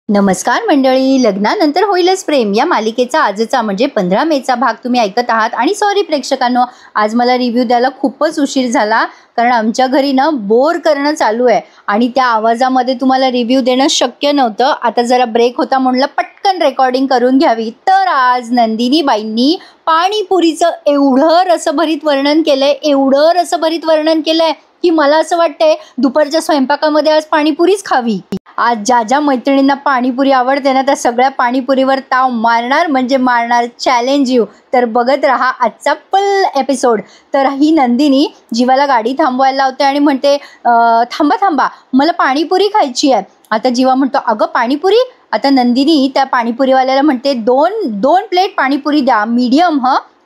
नमस्कार मंडळी, लग्नानंतर होईलच प्रेम या मालिकेचा आजचा म्हणजे 15 मेचा भाग तुम्ही ऐकत आहात. आणि सॉरी प्रेक्षकांनो, आज मला रिव्ह्यू द्यायला खूपच उशीर झाला कारण आमच्या घरी ना बोर करणं चालू आहे आणि त्या आवाजामध्ये तुम्हाला रिव्ह्यू देणं शक्य नव्हतं. आता जरा ब्रेक होता म्हणलं पटकन रेकॉर्डिंग करून घ्यावी. तर आज नंदिनी बाईंनी पाणीपुरीचं एवढं रसभरीत वर्णन केलंय की मला असं वाटतंय दुपारच्या स्वयंपाकामध्ये आज पाणीपुरीच खावी. आज ज्या ज्या मैत्रिणींना पाणीपुरी आवडते ना त्या सगळ्या पाणीपुरीवर ताव मारणार म्हणजे मारणार. Challenge you. तर बघत राहा आजचा फुल एपिसोड. तर ही नंदिनी जीवाला गाडी थांबवायला लावते आणि म्हणते थांबा थांबा, मला पाणीपुरी खायची आहे. आता जीवा म्हणतो अगं पाणीपुरी. आता नंदिनी त्या पाणीपुरीवाल्याला म्हणते दोन प्लेट पाणीपुरी द्या, मीडियम.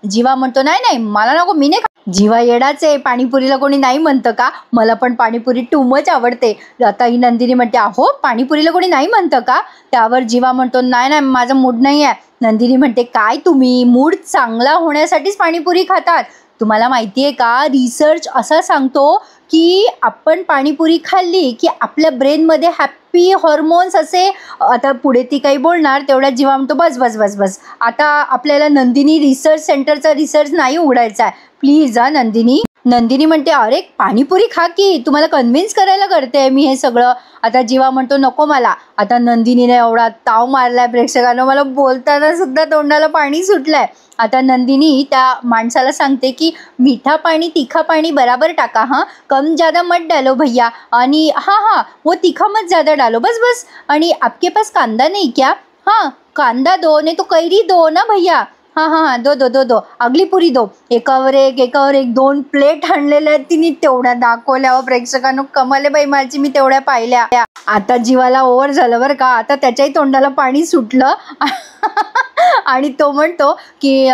जीवा म्हणतो नाही नाही मला नको, मी नाही. जीवा येडाच आहे, पाणीपुरीला कोणी नाही म्हणतं का? मला पण पाणीपुरी टू मच आवडते. आता ही नंदिनी म्हणते अहो पाणीपुरीला कोणी नाही म्हणतं का? त्यावर जीवा म्हणतो नाही नाही माझा मूड नाही आहे. नंदिनी म्हणते काय तुम्ही मूड चांगला होण्यासाठीच पाणीपुरी खातात? तुम्हाला माहिती आहे का, रिसर्च असा सांगतो की आपण पाणीपुरी खाल्ली की आपल्या ब्रेनमध्ये हॅपी हॉर्मोन्स असे. आता पुढे ती काही बोलणार तेवढ्यात जीवा म्हणतो बस बस बस बस, आता आपल्याला नंदिनी रिसर्च सेंटरचा रिसर्च नाही उघडायचा आहे प्लीज हा नंदिनी. नंदिनी म्हणते अरे पाणीपुरी खा की, तुम्हाला कन्व्हिन्स करायला करते मी हे सगळं. आता जीवा म्हणतो नको मला. आता नंदिनीने एवढा ताव मारलाय प्रेक्षकांना, मला बोलताना सुद्धा तोंडाला पाणी सुटलंय. आता नंदिनी त्या माणसाला सांगते की मीठा पाणी तीखा पाणी बराबर टाका, हाँ कम ज़्यादा मत डालो भैया, आणि हाँ वो तीखा मत ज़्यादा डालो बस बस. आणि आपके पास कांदा नहीं क्या? हाँ कांदा दो, नहीं तो कैरी दो ना भैया. हाँ दो अगली पुरी दो. एकावर एक 2 प्लेट आणलेल्या आहेत तिने, तेवढ्या दाखवल्या. प्रेक्षकांनो कमाल आहे बाई माझी, मी तेवढ्या पाहिल्या. आता जीवाला ओव्हर झालं बरं का. आता त्याच्याही तोंडाला पाणी सुटलं आणि तो म्हणतो की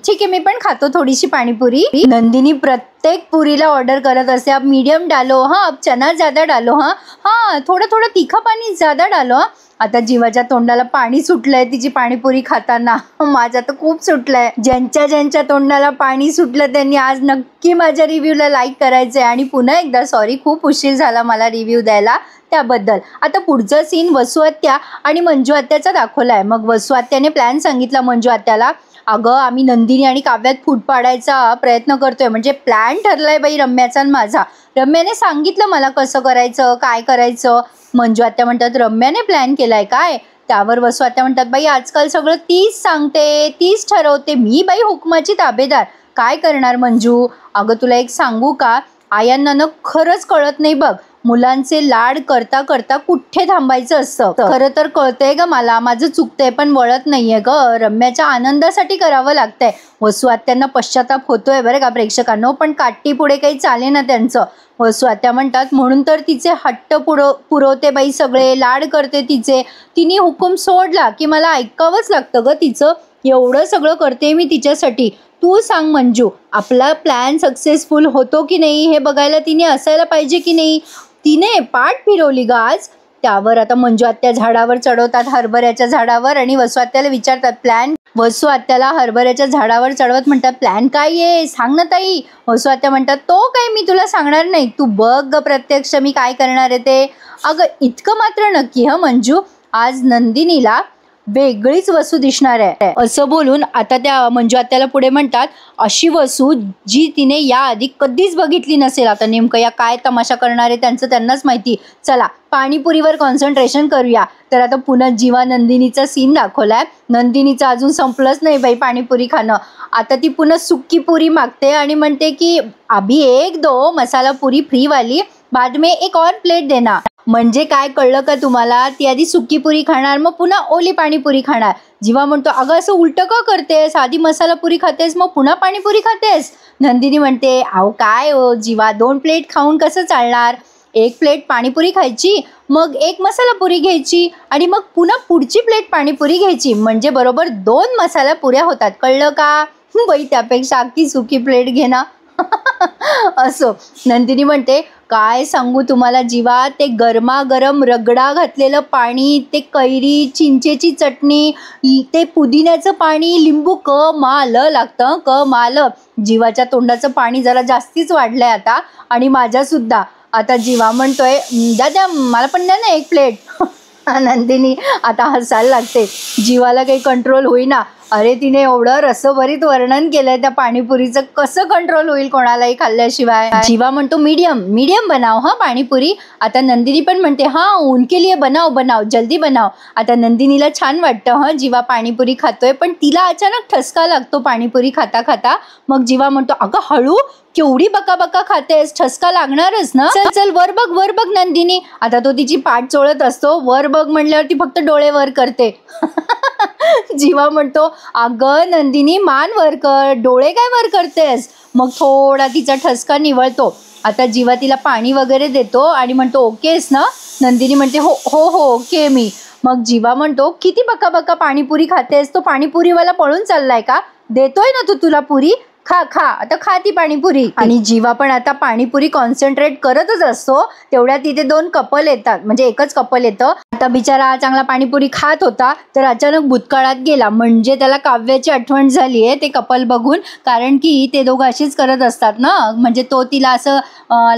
ठीक आहे मी पण खातो थोडीशी पाणीपुरी. नंदिनी प्रत्येक पुरीला ऑर्डर करत असते अब मीडियम डालो, हाँ अब चना ज़्यादा डालो, हाँ थोडं तीखा पाणी ज़्यादा डालो. आता जीवाच्या तोंडाला पाणी सुटलंय तिची पाणीपुरी खाताना. माझ्या तर खूप सुटलंय. ज्यांच्या तोंडाला पाणी सुटलं त्यांनी आज नक्की माझ्या रिव्ह्यूला लाईक करायचंय. आणि पुन्हा एकदा सॉरी, खूप उशीर झाला मला रिव्ह्यू द्यायला त्याबद्दल. आता पुढचं सीन वसू आत्या आणि मंजू आत्याचा दाखवलाय. मग वसू आत्याने प्लॅन सांगितला मंजू आत्याला, अगं आम्ही नंदिनी आणि काव्यात फूट पाडायचा प्रयत्न करतोय, म्हणजे प्लॅन ठरलाय बाई रम्याचा आणि माझा. रम्याने सांगितलं मला कसं करायचं काय करायचं. मंजू आत्या म्हणतात रम्याने प्लॅन केलाय काय? त्यावर वसू आत्या म्हणतात बाई आजकाल सगळं तीच सांगते तीच ठरवते, मी बाई हुकमाची ताबेदार, काय करणार मंजू. अगं तुला एक सांगू का, आयांना न खरंच कळत नाही बघ, मुलांचे लाड करता करता कुठे थांबायचं असतं. खरं तर कळतंय ग मला, माझं चुकतंय पण वळत नाहीये ग, रम्याच्या आनंदासाठी करावं लागतंय. वसू आत्यांना पश्चाताप होतोय बरं का प्रेक्षकांनो, पण काठी पुढे काही चाले ना त्यांचं. वसू आत्या म्हणतात म्हणून तर तिचे हट्ट पुरवते बाई, सगळे लाड करते तिचे. तिने हुकूम सोडला की मला ऐकावंच लागतं ग तिचं, एवढं सगळं करते मी तिच्यासाठी. तू सांग मंजू, आपला प्लॅन सक्सेसफुल होतो की नाही हे बघायला तिने असायला पाहिजे की नाही. तिने पाठ फिरवली ग आज. त्यावर आता मंजू आत्या झाडावर चढवतात, हरभऱ्याच्या झाडावर, आणि वसू आत्याला विचारतात प्लॅन. वसू आत्याला हरभऱ्याच्या झाडावर चढवत म्हणतात प्लॅन काय आहे सांग ना ताई. वसू आत्या म्हणतात तो काय मी तुला सांगणार नाही, तू बघ प्रत्यक्ष मी काय करणार आहे ते. अगं इतकं मात्र नक्की मंजू, आज नंदिनीला वेगळीच वसू दिसणार आहे. असं बोलून आता त्या मंजू आत्याला पुढे म्हणतात अशी वसू जी तिने याआधी कधीच बघितली नसेल. आता नेमकं या काय तमाशा करणार आहे त्यांचं त्यांनाच माहिती. चला पाणीपुरीवर कॉन्सन्ट्रेशन करूया. तर आता पुन्हा जीवा नंदिनीचा सीन दाखवलाय. नंदिनीचं अजून संपलंच नाही बाई पाणीपुरी खाणं. आता ती पुन्हा सुक्की पुरी मागते आणि म्हणते की अभी 1-2 मसाला पुरी फ्री वाली, बाद में एक और प्लेट देना. म्हणजे काय कळलं का तुम्हाला, ती आधी सुकी पुरी खाणार मग पुन्हा ओली पाणीपुरी खाणार. जीवा म्हणतो अगं असं उलटं का करतेस, आधी मसाला पुरी खातेस मग पुन्हा पाणीपुरी खातेस. नंदिनी म्हणते अहो काय हो जीवा, 2 प्लेट खाऊन कसं चालणार, 1 प्लेट पाणीपुरी खायची, मग 1 मसाला पुरी घ्यायची आणि मग पुन्हा पुढची प्लेट पाणीपुरी घ्यायची, म्हणजे बरोबर 2 मसाला पुऱ्या होतात, कळलं का बाई. त्यापेक्षा अख्खी सुकी प्लेट घे ना. असो. नंदिनी म्हणते काय सांगू तुम्हाला जीवा, ते गरमागरम रगडा घातलेलं पाणी, ते कैरी चिंचेची चटणी, ते पुदिन्याचं पाणी, लिंबू कमाल लागतं कमाल. जीवाच्या तोंडाचं पाणी जरा जास्तीच वाढलंय आता, आणि माझ्या सुद्धा. आता जीवा म्हणतोय द्या मला पण द्या ना 1 प्लेट. नंदिनी आता हसायला लागते. जीवाला काही कंट्रोल होईना. अरे तिने एवढं रसभरीत वर्णन केलंय त्या पाणीपुरीचं, कसं कंट्रोल होईल कोणालाही खाल्ल्याशिवाय. जीवा म्हणतो मीडियम मीडियम बनाव हा पाणीपुरी. आता नंदिनी पण म्हणते हाँ उनके लिए बनाव बनाव जल्दी बनाव. आता नंदिनीला छान वाटतं हा जीवा पाणीपुरी खातोय, पण तिला अचानक ठसका लागतो पाणीपुरी खाता खाता. मग जीवा म्हणतो अगं हळू, केवढी बका बका खातेस, ठसका लागणारच ना. चल चल वर बघ नंदिनी. आता तो तिची पाठ चोळत असतो. वर बघ म्हणल्यावर ती फक्त डोळे वर करते. जीवा म्हणतो अगं नंदिनी मान वर कर, डोळे काय वर करतेस. मग थोडा तिचा ठसका निवळतो. आता जीवा तिला पाणी वगैरे देतो आणि म्हणतो ओकेस ना. नंदिनी म्हणते हो हो हो ओके मी. मग जीवा म्हणतो किती बका बका पाणीपुरी खातेस, तो पाणीपुरीवाला पळून चाललाय का, देतोय ना तू तुला पुरी, खा खा आता खा ती पाणीपुरी. आणि जीवा पण आता पाणीपुरी कॉन्सन्ट्रेट करतच असतो. तेवढ्यात तिथे 2 कपल येतात, म्हणजे एकच कपल येतं. आता बिचारा चांगला पाणीपुरी खात होता तर अचानक भूतकाळात गेला. म्हणजे त्याला काव्याची आठवण झाली आहे ते कपल बघून, कारण की ते दोघं अशीच करत असतात ना. म्हणजे तो तिला असं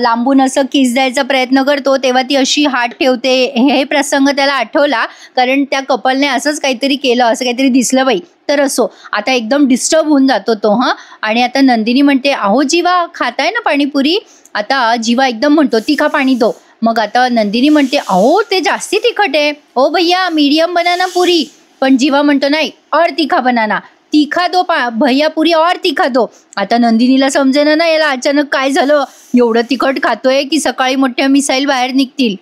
लांबून असं किस द्यायचा प्रयत्न करतो तेव्हा ती अशी हात ठेवते. हे प्रसंग त्याला आठवला, कारण त्या कपलने असंच काहीतरी केलं, असं काहीतरी दिसलं बाई. तर असो आता एकदम डिस्टर्ब होऊन जातो तो. आणि आता नंदिनी म्हणते अहो जीवा खाताय ना पाणीपुरी. आता जीवा एकदम म्हणतो तिखा पाणी दो. मग आता नंदिनी म्हणते अहो ते जास्ती तिखट आहे, ओ भैया मीडियम बनाना पुरी. पण जीवा म्हणतो नाही और तीखा बनाना, तीखा दो भैया पुरी और तीखा दो. आता नंदिनीला समजेना ना याला अचानक काय झालं, एवढं तिखट खातोय की सकाळी मोठ्या मिसाईल बाहेर निघतील.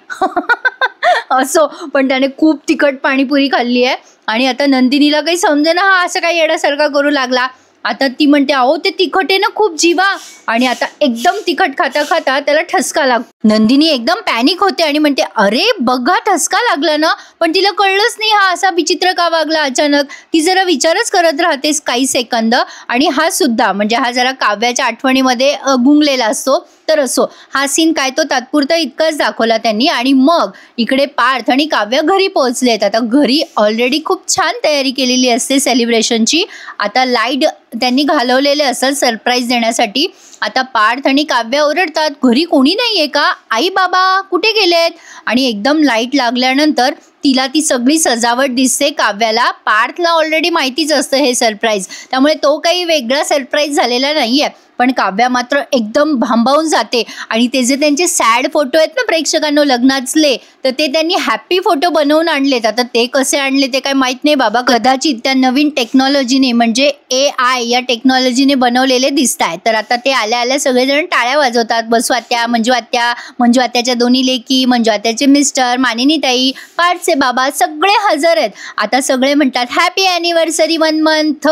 असो पण त्याने खूप तिखट पाणीपुरी खाल्ली आहे. आणि आता नंदिनीला काही समजेना हा असं काही येण्यासारखा करू लागला. आता ती म्हणते अहो ते तिखट आहे ना खूप जीवा. आणि आता एकदम तिखट खाता खाता त्याला ठसका लागतो. नंदिनी एकदम पॅनिक होते आणि म्हणते अरे बघा ठसका लागला ना. पण तिला कळलंच नाही हा असा विचित्र का वागला अचानक. ती जरा विचारच करत राहते काही सेकंद. आणि हा सुद्धा म्हणजे हा जरा काव्याच्या आठवणीमध्ये गुंगलेला असतो. तर असो हा सीन काय तो तात्पुरता इतकाच दाखवला त्यांनी. आणि मग इकडे पार्थ आणि काव्य घरी पोहोचलेत. आता घरी ऑलरेडी खूप छान तयारी केलेली असते सेलिब्रेशनची. आता लाईट त्यांनी घालवलेले असतात सरप्राईज देण्यासाठी. आता पार्थ आणि काव्य ओरडतात घरी कोणी नाहीये का, आई बाबा कुठे गेलेत. आणि एकदम लाईट लागल्यानंतर तिला ती सगळी सजावट दिसते काव्याला. पार्थला ऑलरेडी माहितीच असतं हे सरप्राईज, त्यामुळे तो काही वेगळा सरप्राईज झालेला नाहीये. पण काव्या मात्र एकदम भांबावून जाते. आणि ते जे त्यांचे सॅड फोटो आहेत ना प्रेक्षकांनो लग्नातले, तर ते त्यांनी हॅप्पी फोटो बनवून आणलेत. आता ते कसे आणले ते काय माहित नाही बाबा, कदाचित त्या नवीन टेक्नॉलॉजीने म्हणजे AI या टेक्नॉलॉजीने बनवलेले दिसत आहेत. तर आता ते आल्या आल्या सगळेजण टाळ्या वाजवतात. बसू आत्या, मंजू आत्याच्या 2 लेकी, मंजू आत्याचे मिस्टर, मानिनीताई, पार्थचे बाबा सगळे हजर आहेत. आता सगळे म्हणतात हॅपी ॲनिव्हर्सरी 1 मंथ.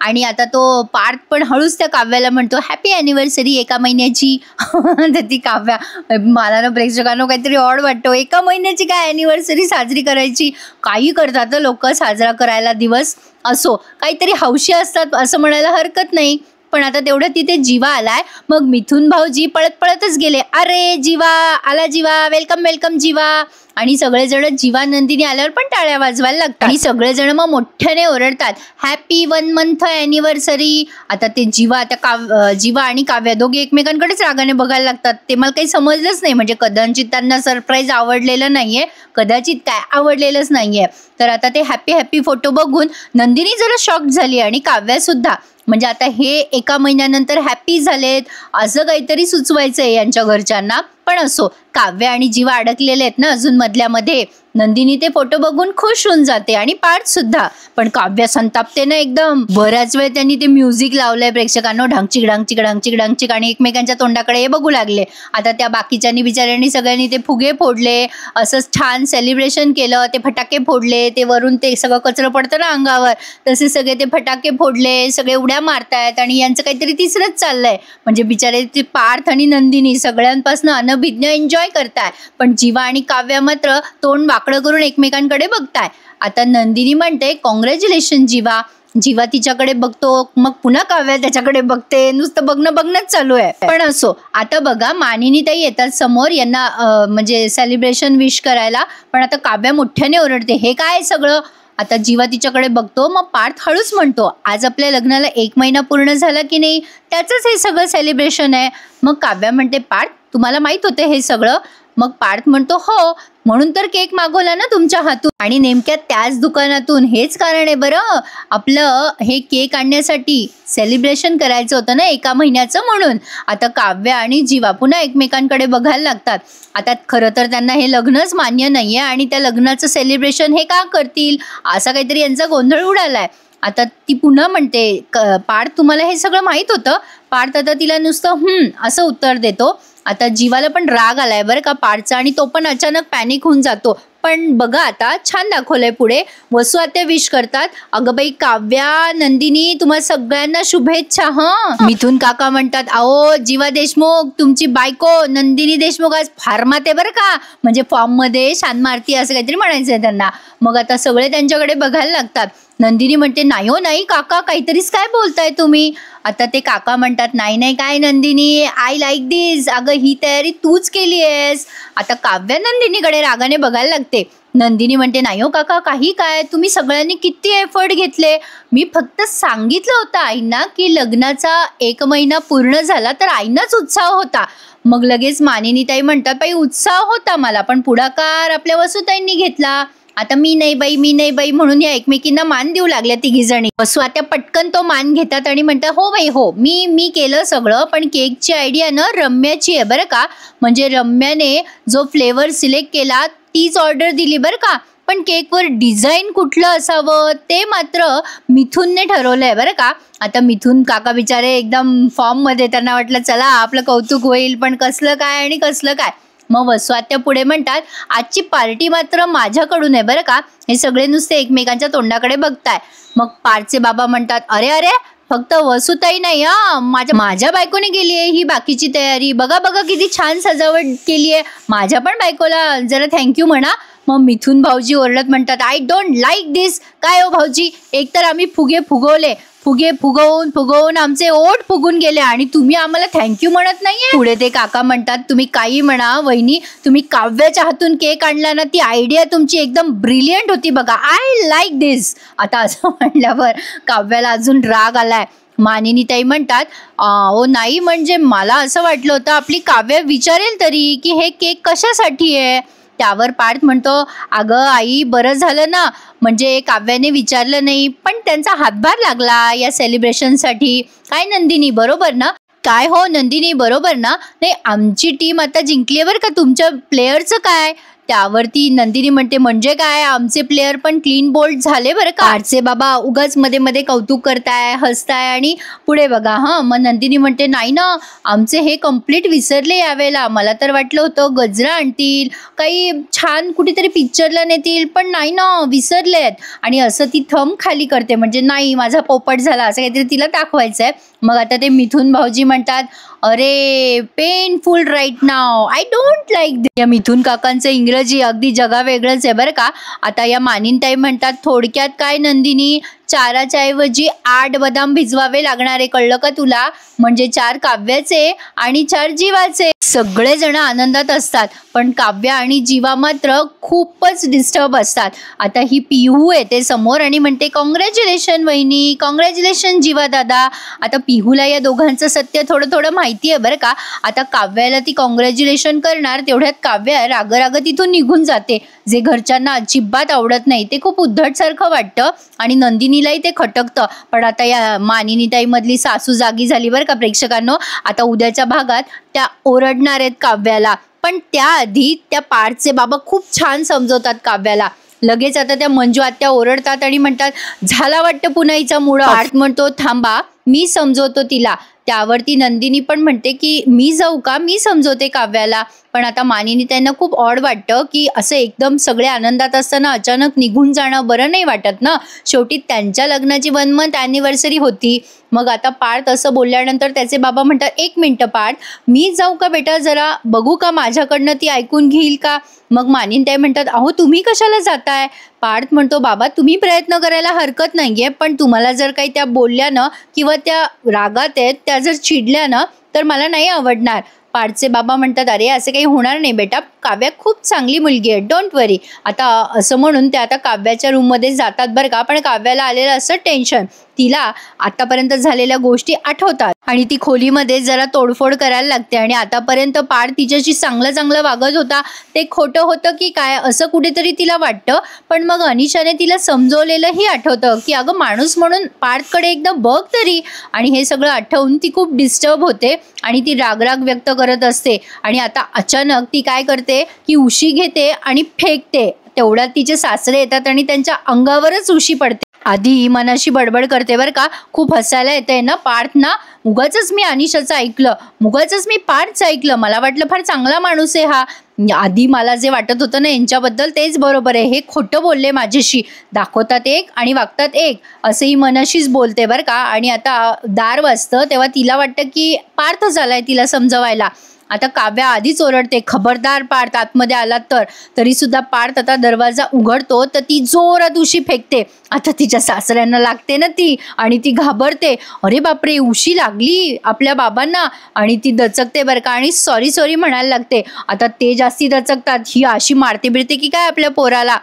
आणि आता तो पार्थ पण हळूच त्या काव्याला म्हणतो हॅपी ॲनिव्हर्सरी 1 महिन्याची. तर ती काव्या मला ना प्रेक्षकांना काहीतरी ऑड वाटतो, 1 महिन्याची काय ॲनिव्हर्सरी साजरी करायची. काही करतात लोक साजरा करायला दिवस. असो काहीतरी हौशी असतात असं म्हणायला हरकत नाही. पण आता तेवढं तिथे जीवा आलाय. मग मिथुन भाऊजी पळत पळतच गेले. अरे जीवा आला, जीवा वेलकम वेलकम जीवा. आणि सगळेजण जीवा नंदिनी आल्यावर पण टाळ्या वाजवायला लागतात. आणि सगळेजण मग मोठ्याने ओरडतात हॅपी 1 मंथ ॲनिव्हर्सरी. आता ते जीवा आणि काव्या दोघे एकमेकांकडेच रागाने बघायला लागतात. ते मला काही समजलंच नाही, म्हणजे कदाचित त्यांना सरप्राईज आवडलेलं नाहीये, कदाचित काय आवडलेलंच नाहीये. तर आता ते हॅपी फोटो बघून नंदिनी जरा शॉक झाली आणि काव्या सुद्धा. म्हणजे आता हे 1 महिन्यानंतर हॅपी झालेत असं काहीतरी सुचवायचंय यांच्या घरच्यांना. पण असो काव्य आणि जीवा अडकलेले आहेत ना अजून मधल्यामध्ये. नंदिनी ते फोटो बघून खुश होऊन जाते आणि पार्थ सुद्धा. पण काव्य संतापते ना एकदम. बऱ्याच वेळ त्यांनी ते म्युझिक लावलंय प्रेक्षकांना, ढांगचिक ढांगचिक ढांगचिक ढांगचिक, आणि एकमेकांच्या तोंडाकडे हे बघू लागले. आता त्या बाकीच्यांनी बिचाऱ्यांनी सगळ्यांनी ते फुगे फोडले, असंच छान सेलिब्रेशन केलं. ते फटाके फोडले, ते वरून ते सगळं कचरं पडतं ना अंगावर, तसे सगळे ते फटाके फोडले, सगळे उड्या मारतायत. आणि यांचं काहीतरी तिसरंच चाललंय. म्हणजे बिचारे ते पार्थ आणि नंदिनी सगळ्यांपासून अनभिज्ञ एन्जॉय करताय. पण जीवा आणि काव्य मात्र तोंड वाकडं करून एकमेकांकडे बघताय. आता नंदिनी म्हणते कॉंग्रॅच्युलेशन जीवा. जीवा तिच्याकडे बघतो, मग पुन्हा काव्या त्याच्याकडे बघते. नुसतं बघणंच चालू आहे. पण असो आता बघा मानिनीताई येतात समोर यांना म्हणजे सेलिब्रेशन विश करायला. पण आता काव्या मोठ्याने ओरडते हे काय सगळं. आता जीवा तिच्याकडे बघतो. मग पार्थ हळूच म्हणतो आज आपल्या लग्नाला 1 महिना पूर्ण झाला की नाही, त्याचंच हे सगळं सेलिब्रेशन आहे. मग काव्या म्हणते पार्थ तुम्हाला माहित होते हे सगळं. मग पार्थ म्हणतो हो, म्हणून तर केक मागवला ना तुमच्या हातून. आणि नेमक्या त्याच दुकानातून हेच कारण आहे बरं, आपलं हे केक आणण्यासाठी सेलिब्रेशन करायचं होतं ना 1 महिन्याचं, म्हणून. आता काव्य आणि जीवा पुन्हा एकमेकांकडे बघायला लागतात. आता खरं तर त्यांना हे लग्नच मान्य नाहीये आणि त्या लग्नाचं सेलिब्रेशन हे का करतील, असा काहीतरी यांचा गोंधळ उडालाय. आता ती पुन्हा म्हणते, पार्थ तुम्हाला हे सगळं माहीत होतं? पार्थ आता तिला नुसतं असं उत्तर देतो. आता जीवाला पण राग आलाय बरं का पार्थचा, आणि तो पण अचानक पॅनिक होऊन जातो. पण बघा आता छान दाखवलंय पुढे. वसू आत्या विश करतात, अगं बाई काव्या, नंदिनी, तुम्हा सगळ्यांना शुभेच्छा. मिथुन काका म्हणतात, अहो जीवा देशमुख, तुमची बायको नंदिनी देशमुख आज फार माते बरं का, म्हणजे फॉर्म मध्ये शान मारती असं काहीतरी म्हणायचंय त्यांना. मग आता सगळे त्यांच्याकडे बघायला लागतात. नंदिनी म्हणते, नाही हो नाही काका, काहीतरीच काय बोलताय तुम्ही. आता ते काका म्हणतात, नाही नाही काय नंदिनी, आय लाईक दिस, अगं ही तयारी तूच केली आहेस. आता काव्या नंदिनीकडे रागाने बघायला लागते. नंदिनी म्हणते, नाही हो काका, काही काय, तुम्ही सगळ्यांनी किती एफर्ट घेतले. मी फक्त सांगितलं होतं आईंना की लग्नाचा 1 महिना पूर्ण झाला तर आईंनाच उत्साह होता. मग लगेच मानिनीताई म्हणतात, बाई उत्साह होता मला, पण पुढाकार आपल्या वसुताईंनी घेतला. आता मी नाही बाई म्हणून या एकमेकींना मान देऊ लागल्या तिघी जणी. वसू आता पटकन तो मान घेतात आणि म्हणतात, हो बाई हो, मी केलं सगळं, पण केकची आयडिया ना रम्याची आहे बरं का. म्हणजे रम्याने जो फ्लेवर सिलेक्ट केला तीच ऑर्डर दिली बरं का. पण केकवर डिझाईन कुठलं असावं ते मात्र मिथुनने ठरवलंय बरं का. आता मिथुन काका बिचारे एकदम फॉर्म मध्ये, त्यांना वाटलं चला आपलं कौतुक होईल, पण कसलं काय आणि कसलं काय. मग वसू आत्या पुढे म्हणतात, आजची पार्टी मात्र माझ्याकडून आहे बरं का. हे सगळे नुसते एकमेकांच्या तोंडाकडे बघताय. मग पार्थचे बाबा म्हणतात, अरे अरे, फक्त वसुताई नाही माझ्या बायकोने केली आहे ही बाकीची तयारी. बघा बघा किती छान सजावट केली आहे, माझ्या पण बायकोला जरा थँक्यू म्हणा. मग मिथुन भाऊजी ओरडत म्हणतात, आय डोंट लाईक दिस. काय हो भाऊजी, एकतर आम्ही फुगे फुगवून आमचे ओठ फुगून गेले आणि तुम्ही आम्हाला थँक्यू म्हणत नाहीये. पुढे ते काका म्हणतात, तुम्ही काही म्हणा वहिनी, तुम्ही काव्याच्या हातून केक आणला ना, ती आयडिया तुमची एकदम ब्रिलियंट होती बघा, आय लाईक दिस. आता असं म्हणल्यावर काव्याला अजून राग आलाय. मानिनीताई म्हणतात, ओ नाही, म्हणजे मला असं वाटलं होतं आपली काव्य विचारेल तरी की हे केक कशासाठी आहे. त्यावर पार्थ म्हणतो, अगं आई, बरं झालं ना, म्हणजे काव्याने विचारलं नाही, पण त्यांचा हातभार लागला या सेलिब्रेशनसाठी. काय नंदिनी, बरोबर ना? काय हो नंदिनी, बरोबर ना? नाही, आमची टीम आता जिंकली बरं का, तुमच्या प्लेयरचं काय? त्यावरती नंदिनी म्हणते, म्हणजे काय, आमचे प्लेयर पण क्लीन बोल्ड झाले बरं का. पार्थचे बाबा उगाच मध्ये मध्ये कौतुक करताय, हसताय आणि पुढे बघा. मग नंदिनी म्हणते, नाही ना, आमचे हे कम्प्लीट विसरले यावेळेला. मला तर वाटलं होतं गजरा आणतील, काही छान कुठेतरी पिक्चरला नेतील, पण नाही ना, विसरलेत. आणि असं ती थंब खाली करते, म्हणजे नाही माझा पोपट झाला असं काहीतरी तिला दाखवायचंय. मग आता ते मिथुन भाऊजी म्हणतात, अरे painful right now, I don't like this. या मिथुन काकांचं इंग्रजी अगदी जगावेगळंच आहे बरं का. आता या मानिनताई म्हणतात, थोडक्यात काय नंदिनी, 4च्या ऐवजी 8 बदाम भिजवावे लागणारे, कळलं का तुला? म्हणजे 4 काव्याचे आणि 4 जीवाचे. सगळेजण आनंदात असतात, पण काव्य आणि जीवा मात्र खूपच डिस्टर्ब असतात. आता ही पिहू येते समोर आणि म्हणते, कॉंग्रॅच्युलेशन वहिनी, कॉंग्रॅच्युलेशन जीवा दादा. आता पिहूला या दोघांचं सत्य थोडं माहिती आहे बरं का. आता काव्याला ती कॉंग्रॅच्युलेशन करणार, तेवढ्यात काव्य राग तिथून निघून जाते, जे घरच्यांना अजिबात आवडत नाही. ते खूप उद्धटसारखं वाटतं आणि नंदिनीलाही ते खटकतं. पण आता या मानिनीताई मधली सासू जागी झाली बरं का प्रेक्षकांनो. आता उद्याच्या भागात त्या ओरडणार आहेत काव्याला, पण त्याआधी त्या पार्थचे बाबा खूप छान समजवतात काव्याला. लगेच आता त्या मंजू आत्या ओरडतात आणि म्हणतात, झाला वाटतं पुन्हा हिचा मूड. पार्थ म्हणतो, थांबा मी समजवतो तिला. त्यावरती नंदिनी पण म्हणते की मी जाऊ का, मी समजवते काव्याला. पण आता मानिनी त्यांना खूप ऑड वाटतं की असं एकदम सगळे आनंदात असताना अचानक निघून जाणं बरं नाही वाटत ना. शेवटी त्यांच्या लग्नाची 1 मंथ ॲनिव्हर्सरी होती. मग आता पार्थ असं बोलल्यानंतर त्याचे बाबा म्हणतात, 1 मिनिट पार्थ, मी जाऊ का बेटा, जरा बघू का माझ्याकडनं ती ऐकून घेईल का. मग मानिनताई म्हणतात, अहो तुम्ही कशाला जाताय. पार्थ म्हणतो, बाबा तुम्ही प्रयत्न करायला हरकत नाहीये, पण तुम्हाला जर काही त्या बोलल्या ना किंवा त्या रागात आहेत, त्या जर चिडल्या ना तर मला नाही आवडणार. पार्थचे बाबा म्हणतात, अरे असं काही होणार नाही बेटा, काव्या खूप चांगली मुलगी आहे, डोंट वरी. आता असं म्हणून ते आता काव्याच्या रूममध्ये जातात बरं का. पण काव्याला आलेलं असं टेन्शन, तिला आतापर्यंत झालेल्या गोष्टी आठवतात आणि ती खोलीमध्ये जरा तोडफोड करायला लागते. आणि आतापर्यंत पार्थ तिच्याशी चांगलं वागत होता, ते खोटं होतं की काय असं कुठेतरी तिला वाटतं. पण मग अनिशाने तिला समजवलेलंही आठवतं की अगं माणूस म्हणून पार्थकडे एकदा बघ तरी. आणि हे सगळं आठवून ती खूप डिस्टर्ब होते आणि ती राग व्यक्त करत असते. आणि आता अचानक ती काय करते की उशी घेते आणि फेकते. तेवढ्यात तिचे सासरे येतात आणि त्यांच्या अंगावरच उशी पडते. आधी मनाशी बडबड करते बरं का, खूप हसायला येतंय ना. पार्थ ना, उगाचच मी अनिशाचं ऐकलं, उगाचच मी पार्थचं ऐकलं, मला वाटलं फार चांगला माणूस आहे हा. आधी मला जे वाटत होतं ना यांच्याबद्दल तेच बरोबर आहे, हे खोटं बोलले माझ्याशी. दाखवतात एक आणि वागतात एक, असं ही मनाशीच बोलते बरं का. आणि आता दार वाजतं तेव्हा तिला वाटतं की पार्थच आलाय तिला समजवायला. आता काव्या आधीच ओरडते, खबरदार पार्थ आतमध्ये आला तर. तरी सुद्धा पार्थ आता दरवाजा उघडतो तर ती जोरात उशी फेकते. आता तिच्या सासऱ्यांना लागते ना ती आणि ती घाबरते, अरे बापरे उशी लागली आपल्या बाबांना. आणि ती दचकते बरं का आणि सॉरी म्हणायला लागते. आता ते जास्ती दचकतात, ही अशी मारते बिरते की काय आपल्या पोराला.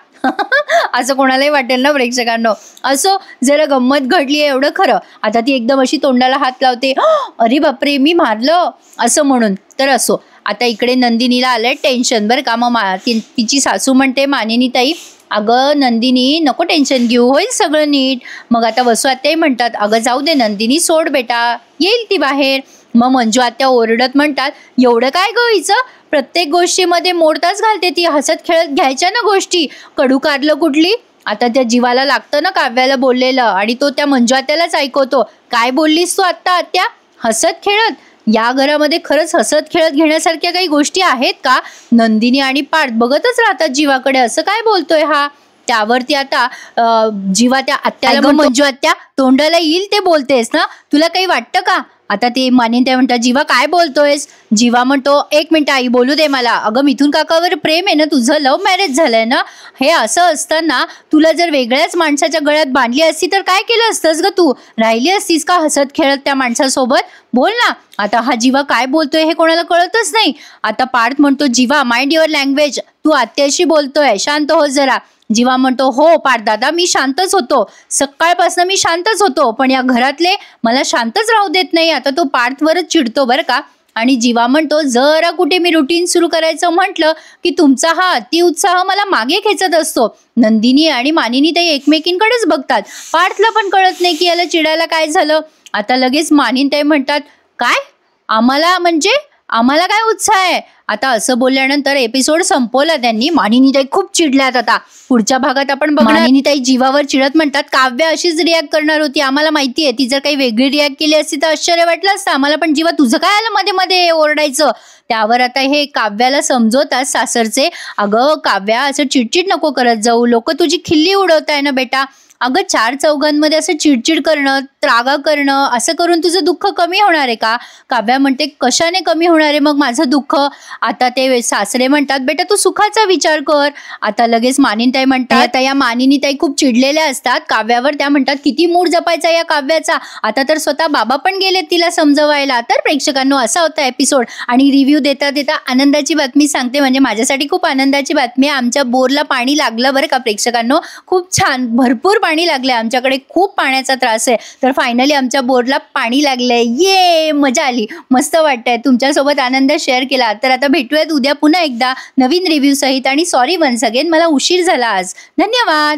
असं कोणालाही वाटेल ना प्रेक्षकांनो. असो, जरा गंमत घडली आहे एवढं खरं. आता ती एकदम अशी तोंडाला हात लावते, अरे बापरे मी मारलं असं म्हणून. तर असो, आता इकडे नंदिनीला आलंय टेन्शन बरं का. मग तिची सासू म्हणते मानिनी ताई, अगं नंदिनी नको टेन्शन घेऊ, होईल सगळं नीट. मग आता वसू आत्याही म्हणतात, अगं जाऊ दे नंदिनी, सोड बेटा, येईल ती बाहेर. मग मंजू आत्या ओरडत म्हणतात, एवढं काय गं हिचं, प्रत्येक गोष्टीमध्ये मोडताच घालते ती, हसत खेळत घ्यायच्या ना गोष्टी, कडू कारलं कुठली. आता त्या जीवाला लागतं ना काव्याला बोललेलं आणि तो त्या मंजू आत्यालाच ऐकवतो. काय बोललीस तू आत्ता आत्या, हसत खेळत? या घरामध्ये खरंच हसत खेळत घेण्यासारख्या काही गोष्टी आहेत का? नंदिनी आणि पार्थ बघतच राहतात जीवाकडे, असं काय बोलतोय हा. त्यावरती आता जीवा त्या आत्याला, मंजू आत्या तोंडाला येईल ते बोलतेस ना, तुला काही वाटतं का? आता ते मानिनी म्हणतात, जीवा काय बोलतोयस? जीवा म्हणतो, एक मिनिट आई बोलू दे मला. अगं मिथुन काकावर प्रेम आहे ना तुझं, लव्ह मॅरेज झालंय ना. हे असं असताना तुला जर वेगळ्याच माणसाच्या गळ्यात बांधली असती तर काय केलं असतंस ग तू? राहिली असतीस का हसत खेळत त्या माणसासोबत? बोल ना. आता हा जीवा काय बोलतोय हे कोणाला कळतच नाही. आता पार्थ म्हणतो, जीवा माइंड युअर लँग्वेज, तू आत्याशी बोलतोय, शांत हो जरा. जीवा म्हणतो, हो पार्थ दादा मी शांतच होतो, सकाळपासून मी शांतच होतो, पण या घरातले मला शांतच राहू देत नाही. आता तो पार्थवरच चिडतो बरं का. आणि जीवा म्हणतो, जरा कुठे मी रुटीन सुरू करायचं म्हटलं की तुमचा हा अतिउत्साह मला मागे खेचत असतो. नंदिनी आणि मानिनी ताई एकमेकींकडेच बघतात. पार्थला पण कळत नाही की याला चिडायला काय झालं. आता लगेच मानिनी ताई म्हणतात, काय आम्हाला म्हणजे आम्हाला काय उत्साह आहे? आता असं बोलल्यानंतर एपिसोड संपवला त्यांनी. मानिनीताई खूप चिडल्यात. आता पुढच्या भागात आपण बघणार. मानिनीताई जीवावर चिडत म्हणतात, काव्य अशीच रिॲक्ट करणार होती, आम्हाला माहिती आहे. ती जर काही वेगळी रिॲक्ट केली असती तर आश्चर्य वाटलं असतं आम्हाला, पण जीवा तुझं काय आलं मध्ये मध्ये ओरडायचं. त्यावर आता हे काव्याला समजवतात सासरचे, अगं काव्या असं चिडचिड नको करत जाऊ, लोक तुझी खिल्ली उडवताय ना बेटा. अगं चार चौघांमध्ये असं चिडचिड करणं, त्रागा करणं, असं करून तुझं दुःख कमी होणार आहे का? काव्या म्हणते, कशाने कमी होणार आहे मग माझं दुःख? आता ते सासरे म्हणतात, बेटा तू सुखाचा विचार कर. आता लगेच मानिनीताई म्हणतात, आता या मानिनीताई खूप चिडलेल्या असतात काव्यावर. त्या म्हणतात, किती मूड जपायचा या काव्याचा. आता तर स्वतः बाबा पण गेलेत तिला समजवायला. तर प्रेक्षकांनो असा होता एपिसोड. आणि रिव्ह्यू देता देता आनंदाची बातमी सांगते, म्हणजे माझ्यासाठी खूप आनंदाची बातमी आहे. आमच्या बोरला पाणी लागलं बरं का प्रेक्षकांनो, खूप छान भरपूर पाणी लागले. आमच्याकडे खूप पाण्याचा त्रास आहे, तर फायनली आमच्या बोरला पाणी लागलंय. ये मजा आली, मस्त वाटतंय. तुमच्यासोबत आनंद शेअर केला. तर आता भेटूयात उद्या पुन्हा एकदा नवीन रिव्ह्यू सहित. आणि सॉरी वन्स अगेन मला उशीर झाला आज. धन्यवाद.